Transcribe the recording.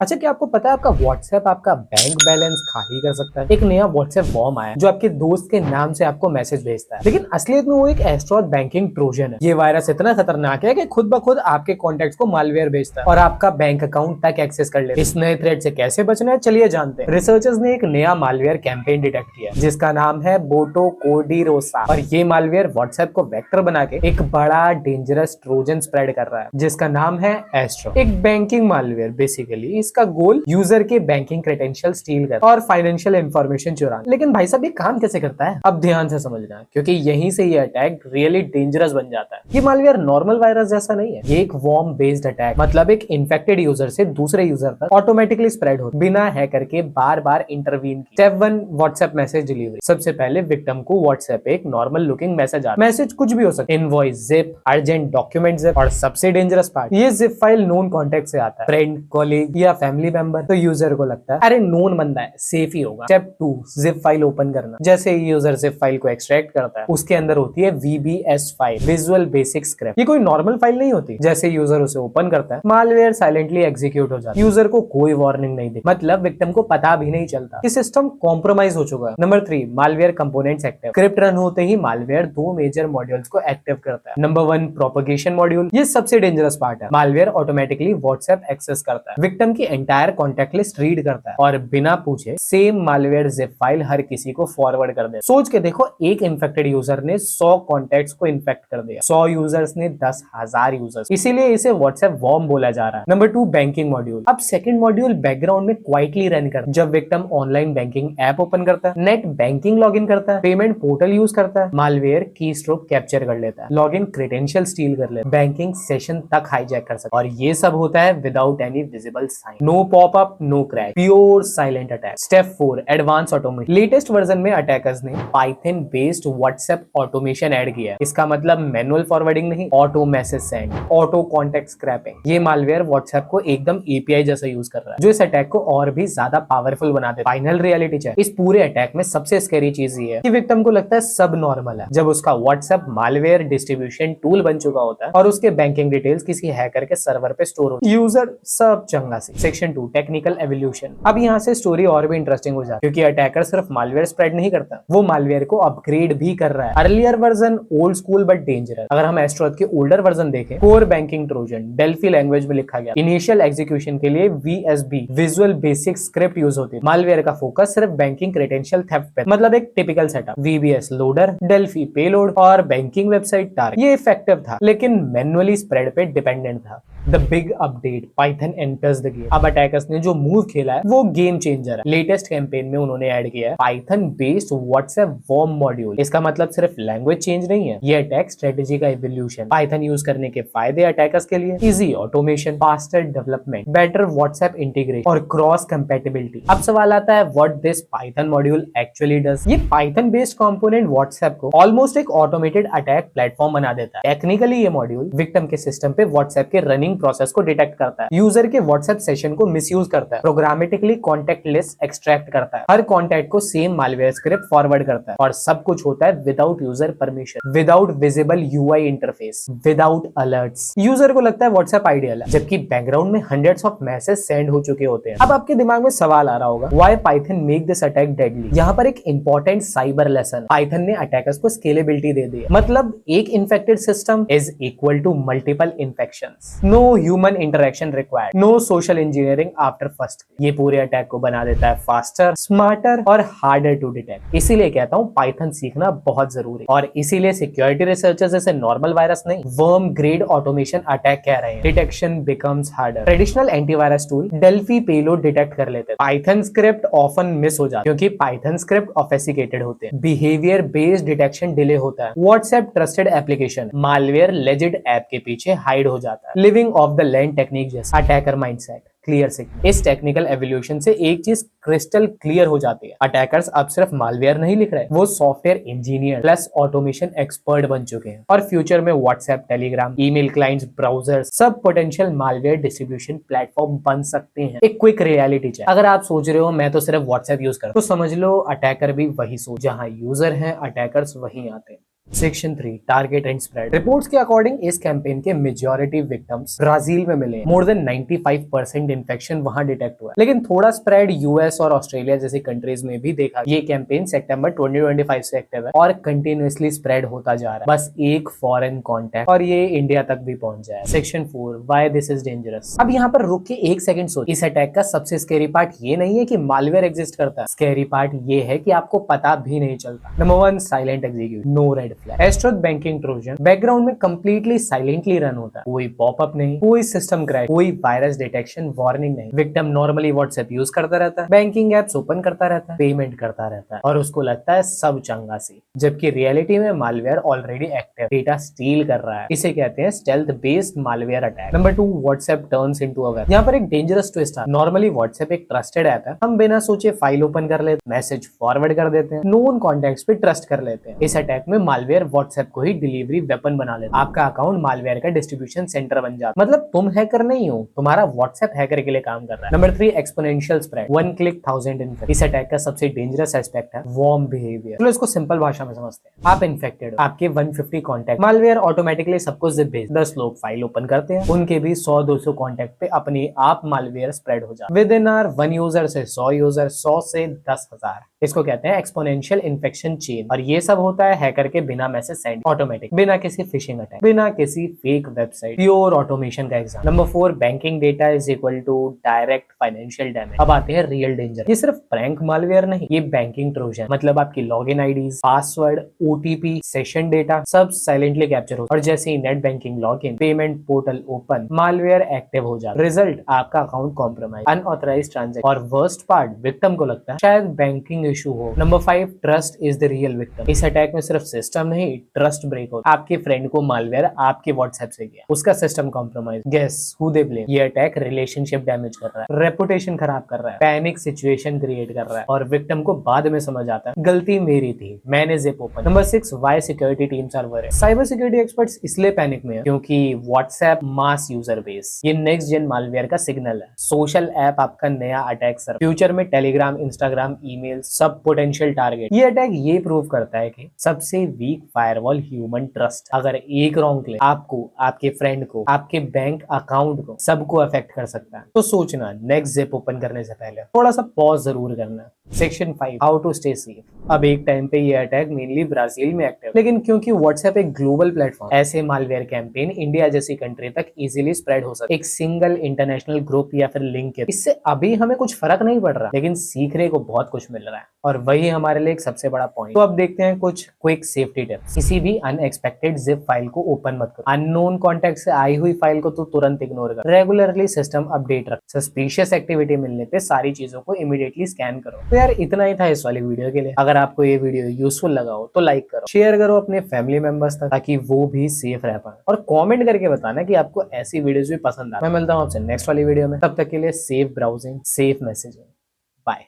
अच्छा, क्या आपको पता है आपका व्हाट्सएप आपका बैंक बैलेंस खाली कर सकता है। एक नया व्हाट्सएप फॉर्म आया जो आपके दोस्त के नाम से आपको मैसेज भेजता है, लेकिन असलियत में वो एक एस्ट्रॉथ बैंकिंग ट्रोजन है। ये वायरस इतना खतरनाक है कि खुद ब खुद आपके कॉन्टेक्ट्स को मालवेयर भेजता है और आपका बैंक अकाउंट तक एक्सेस कर लेता है। इस नए थ्रेट से कैसे बचना है, चलिए जानते हैं। रिसर्चर्स ने एक नया मालवेयर कैंपेन डिटेक्ट किया जिसका नाम है बोटो कोडिरोसा, और ये मालवेयर व्हाट्सएप को वेक्टर बना के एक बड़ा डेंजरस ट्रोजन स्प्रेड कर रहा है जिसका नाम है एस्ट्रो। एक बैंकिंग मालवेयर बेसिकली। इसका गोल यूजर के बैंकिंग क्रेडेंशियल स्टील करना और फाइनेंशियल इंफॉर्मेशन चुराना। लेकिन भाई साहब, ये काम कैसे करता है? अब ध्यान से समझना, क्योंकि यहीं से ये अटैक रियली डेंजरस बन जाता है। ये मालवेयर नॉर्मल वायरस जैसा नहीं है, ये एक वॉर्म बेस्ड अटैक, मतलब एक इन्फेक्टेड यूजर से दूसरे यूजर तक ऑटोमेटिकली स्प्रेड हो बिना हैकर के बार बार इंटरवीन किए। Step 1, WhatsApp message delivery. सबसे पहले विक्टिम को व्हाट्सएप पे एक नॉर्मल लुकिंग मैसेज आता है। मैसेज कुछ भी हो सकता है, invoice, zip, urgent document zip, और सबसे डेंजरस पार्ट, ये जिप फाइल नोन कॉन्टेक्ट से आता है, फ्रेंड, कॉलीग या फैमिली मेंबर। तो यूजर को लगता है अरे नोन बंदा है, सेफ ही होगा। स्टेप 2, जिप फाइल ओपन करना। जैसे यूजर जिप फाइल को एक्सट्रैक्ट करता है, उसके अंदर होती है VBS file, visual basic script. ये कोई नॉर्मल फाइल नहीं होती। जैसे यूजर उसे ओपन करता है, मालवेयर साइलेंटली एग्जीक्यूट हो जाता है। यूजर को कोई वार्निंग नहीं दी, मतलब विक्टिम को पता भी नहीं चलता कि सिस्टम कॉम्प्रोमाइज हो चुका है। Number 3, malware components active. Script run होते ही मालवेयर दो मेजर मॉड्यूल्स को एक्टिव करता है। Number 1, propagation module. ये सबसे डेंजरस पार्ट है। मालवेयर ऑटोमेटिकली व्हाट्सएप एक्सेस करता है, विक्टिम की एंटायर कॉन्टेक्ट लिस्ट रीड करता है और बिना पूछे सेम मालवेयर जिप फाइल हर किसी को फॉरवर्ड कर दे। सोच के देखो, एक इन्फेक्टेड यूजर ने 100 कॉन्टेक्ट्स को इन्फेक्ट कर दिया, 100 यूजर्स ने 10,000 यूजर्स। इसीलिए इसे व्हाट्सएप वॉर्म बोला जा रहा है। Number 2, banking module. अब सेकंड मॉड्यूल बैकग्राउंड में क्वाइटली रन करता है। जब victim online banking app open करता है, नेट बैंकिंग लॉगिन करता है, पेमेंट पोर्टल यूज करता है, मालवेयर की स्ट्रोक कैप्चर कर लेता है, लॉगिन क्रेडेंशियल स्टील कर लेता है, बैंकिंग सेशन तक हाईजैक कर सकता है। और ये सब होता है without any visible sign. No popup, no crash, pure silent attack. Step 4, advance automation. Latest version में अटैकर्स ने Python based WhatsApp automation add किया है। इसका मतलब मैनुअल फॉरवर्डिंग नहीं, auto message send, auto contact scraping. ये मालवेयर व्हाट्सएप को एकदम API जैसा यूज कर रहा है, जो इस अटैक को और भी ज्यादा पावरफुल बना देता है। Final reality check. इस पूरे अटैक में सबसे स्कैरी चीज ये है कि विक्टिम को लगता है सब नॉर्मल है, जब उसका व्हाट्सएप मालवेयर डिस्ट्रीब्यूशन टूल बन चुका होता है और उसके बैंकिंग डिटेल्स किसी हैकर के सर्वर पे स्टोर होती है। यूजर सब चंगा सी। Section 2, technical evolution. अब यहाँ से स्टोरी और भी इंटरेस्टिंग हो जाती है, क्योंकि अटैकर सिर्फ मालवेयर स्प्रेड नहीं करता, वो मालवेयर को अपग्रेड भी कर रहा है। Earlier version old school but dangerous. अगर हम एस्ट्रोथ के ओल्डर वर्जन देखें, core banking Trojan Delphi language में लिखा गया। इनिशियल एग्जीक्यूशन के लिए VSB, visual basic script use होती है। मालवेयर का फोकस सिर्फ बैंकिंग क्रेडेंशियल थेफ्ट पे, मतलब एक typical setup, VBS loader, Delphi payload और बैंकिंग वेबसाइट टारगेट। ये इफेक्टिव था, लेकिन मैन्युअली स्प्रेड पे डिपेंडेंट था। The big update, Python enters the game. अब अटैकर्स ने जो मूव खेला है वो गेम चेंजर है। लेटेस्ट कैंपेन में उन्होंने ऐड किया है Python based WhatsApp worm module. इसका मतलब सिर्फ लैंग्वेज चेंज नहीं है, ये अटैक स्ट्रेटेजी का इवोल्यूशन। पाइथन यूज करने के फायदे अटैकर्स के लिए: easy automation, faster development, better WhatsApp integration और क्रॉस कंपैटिबिलिटी। अब सवाल आता है, what this Python module actually does. ये पाइथन बेस्ड कंपोनेंट व्हाट्सएप को ऑलमोस्ट एक ऑटोमेटेड अटैक प्लेटफॉर्म बना देता है। टेक्निकली ये मॉड्यूल विक्टिम के सिस्टम पे व्हाट्सएप के रनिंग प्रोसेस को डिटेक्ट करता है, यूजर के व्हाट्सएप सेशन को मिसयूज करता है, प्रोग्रामेटिकली कॉन्टेक्ट लिस्ट एक्सट्रैक्ट करता है, हर कॉन्टेक्ट को सेम मालवेयर स्क्रिप्ट फॉरवर्ड करता है, और सब कुछ होता है without user permission, without visible UI interface, without alerts. User को लगता है व्हाट्सएप आइडियल है, जबकि बैकग्राउंड में हंड्रेड्स ऑफ मैसेज सेंड हो चुके होते हैं। अब आपके दिमाग में सवाल आ रहा होगा, why Python make this attack deadly. यहाँ पर एक इंपॉर्टेंट साइबर लेसन, पाइथन ने अटैकर्स को स्केलेबिलिटी दे दी है। मतलब एक infected system is equal to multiple infections, no human interaction required, no social engineering after first. ये पूरे अटैक को बना देता है फास्टर, स्मार्टर और हार्डर टू डिटेक्ट। इसीलिए कहता हूँ पाइथन सीखना बहुत जरूरी, और इसीलिए सिक्योरिटी रिसर्चर्स इसे नॉर्मल वायरस नहीं, वर्म ग्रेड ऑटोमेशन अटैक कह रहे हैं। Detection becomes harder. Traditional antivirus tool Delphi payload detect कर लेते हैं, पाइथन स्क्रिप्ट ऑफन मिस हो जाती है, क्योंकि पाइथन स्क्रिप्ट ऑफेसिकेटेड होते हैं। बिहेवियर बेस्ड डिटेक्शन डिले होता है। WhatsApp trusted application, malware लेजिड app के पीछे हाइड हो जाता है। Living of the land technique जैसे अटैकर माइंडसेट, क्लियर सिग्नल। इस टेक्निकल एवोल्यूशन से एक चीज क्रिस्टल क्लियर हो जाती है, अटैकर्स अब सिर्फ मालवेयर नहीं लिख रहे, वो software engineer plus automation expert बन चुके हैं। और फ्यूचर में WhatsApp, Telegram, email clients, browser सब पोटेंशियल मालवेयर डिस्ट्रीब्यूशन प्लेटफॉर्म बन सकते हैं। एक क्विक रियलिटी चेक, अगर आप सोच रहे हो मैं तो सिर्फ व्हाट्सएप यूज करता हूं, तो समझ लो अटैकर भी वही सोच, जहां यूजर है अटैकर्स वहीं आते हैं। Section 3 target and spread. Reports के अकॉर्डिंग इस कैंपेन के मेजॉरिटी विक्टिम्स ब्राजील में मिले। मोर देन 95% इन्फेक्शन वहां डिटेक्ट हुआ, लेकिन थोड़ा स्प्रेड यूएस और ऑस्ट्रेलिया जैसी कंट्रीज में भी देखा। ये कैंपेन सितंबर 2025 से एक्टिव है और कंटिन्यूअसली स्प्रेड होता जा रहा है। बस एक फॉरेन कॉन्टैक्ट और ये इंडिया तक भी पहुंच जाए। Section 4 why this is dangerous. अब यहाँ पर रुक के एक सेकंड सोच, इस अटैक का सबसे स्कैरी पार्ट ये नहीं है कि मालवेयर एग्जिस्ट करता है, स्कैरी पार्ट ये है कि आपको पता भी नहीं चलता। Number 1 silent execute, no red flag. Astaroth banking trojan background में कंप्लीटली साइलेंटली रन होता है। कोई पॉपअप नहीं, कोई सिस्टम क्रैश, कोई वायरस डिटेक्शन वार्निंग नहीं। विक्टिम नॉर्मली व्हाट्सएप यूज करता रहता है, बैंकिंग एप्स ओपन करता रहता है, पेमेंट करता रहता है और उसको लगता है सब चंगा सी, जबकि रियलिटी में malware already active data steel कर रहा है। इसे कहते हैं stealth based malware attack. Number 2 WhatsApp turns into a web. यहाँ पर एक डेंजरस ट्विस्ट है। नॉर्मली व्हाट्सएप एक ट्रस्टेड ऐप है, हम बिना सोचे फाइल ओपन कर लेते, मैसेज फॉरवर्ड कर देते हैं, नोन कॉन्टैक्ट्स पे ट्रस्ट कर लेते हैं। इस अटैक में मालवेयर व्हाट्सएप को ही डिलीवरी वेपन बना लेता है। आपका अकाउंट मालवेयर का डिस्ट्रीब्यूशन सेंटर बन जाता है। मतलब तुम हैकर नहीं हो, तुम्हारा व्हाट्सएप हैकर के लिए काम कर रहा है। Number 3 exponential spread, 1 click 1000 infect. इस अटैक का सबसे डेंजरस एस्पेक्ट है वार्म बिहेवियर। चलो इसको सिंपल भाषा में समझते हैं। आप इन्फेक्टेड हो, आपके 150 कॉन्टैक्ट, मालवेयर ऑटोमेटिकली सबको जिप भेज, 10 लोग फाइल ओपन करते हैं, उनके भी 100-200 कॉन्टैक्ट पे अपने आप मालवेयर स्प्रेड हो जाता है। विद इन आवर 1 यूजर से 100 यूजर, 100 से 10,000। इसको कहते हैं एक्सपोनेंशियल इन्फेक्शन चेन। और ये सब होता है हैकर के बिना मैसेज सेंड, ऑटोमेटिक, बिना किसी फिशिंग अटैक, बिना किसी फेक वेबसाइट, प्योर ऑटोमेशन का exam. Number 4 banking data is equal to direct financial damage. अब आते हैं रियल डेंजर। ये सिर्फ प्रैंक मालवेयर नहीं, ये बैंकिंग ट्रोजन। मतलब आपकी login IDs, password, OTP, session data सब साइलेंटली कैप्चर हो और जैसे ही net banking login, payment portal open, malware active हो जाता है। रिजल्ट आपका अकाउंट कॉम्प्रोमाइज, अनऑथराइज्ड ट्रांजैक्शन और वर्स्ट पार्ट विक्टिम को लगता है शायद बैंकिंग इशू हो। Number 5 trust is the real victim. इस अटैक में सिर्फ सिस्टम नहीं, ट्रस्ट ब्रेक होता है। आपके फ्रेंड को मालवेयर आपके व्हाट्सएप से गया, उसका system compromise, guess who they blame. ये अटैक रिलेशनशिप डैमेज कर रहा है, रेपुटेशन खराब कर रहा है, पैनिक सिचुएशन क्रिएट कर रहा है और विक्टिम को बाद में समझ आता है गलती मेरी थी, मैंने zip open. Number 6 why security teams are worried. Cyber security experts इसलिए पैनिक में है क्योंकि व्हाट्सएप मास यूजर बेस, ये नेक्स्ट जेन मालवेयर का सिग्नल है। सोशल ऐप आपका नया अटैक सर, फ्यूचर में टेलीग्राम, इंस्टाग्राम, ईमेल सब पोटेंशियल टारगेट। ये अटैक ये प्रूव करता है कि सबसे वीक फायरवॉल ह्यूमन ट्रस्ट। अगर एक रॉन्ग क्लिक आपको, आपके फ्रेंड को, आपके बैंक अकाउंट को, सबको अफेक्ट कर सकता है। तो सोचना नेक्स्ट जिप ओपन करने से पहले थोड़ा सा पॉज जरूर करना। Section 5 how to stay safe. अब एक टाइम पे ये अटैक मेनली ब्राजील में एक्टिव, लेकिन क्योंकि व्हाट्सएप एक ग्लोबल प्लेटफॉर्म, ऐसे मालवेयर कैंपेन इंडिया जैसी कंट्री तक इजीली स्प्रेड हो सकता है। एक सिंगल इंटरनेशनल ग्रुप या फिर लिंक के इससे अभी हमें कुछ फर्क नहीं पड़ रहा, लेकिन सीखने को बहुत कुछ मिल रहा है और वही हमारे लिए एक सबसे बड़ा पॉइंट। तो अब देखते हैं कुछ क्विक सेफ्टी टिप्स। किसी भी अनएक्सपेक्टेड जिप फाइल को ओपन मत करो। अननोन कॉन्टैक्ट से आई हुई फाइल को तो तुरंत इग्नोर कर। रेगुलरली सिस्टम अपडेट रख। सस्पिशियस एक्टिविटी मिलने पे सारी चीजों को इमीडिएटली स्कैन करो। तो यार इतना ही था इस वाली वीडियो के लिए। अगर आपको ये वीडियो यूजफुल लगा हो तो लाइक करो, शेयर करो अपने फैमिली मेंबर्स तक ताकि वो भी सेफ रह पाए और कमेंट करके बताना कि आपको ऐसी वीडियोस भी पसंद आ। मैं मिलता हूँ आपसे नेक्स्ट वाली वीडियो में, तब तक के लिए सेफ ब्राउजिंग, सेफ मैसेजिंग।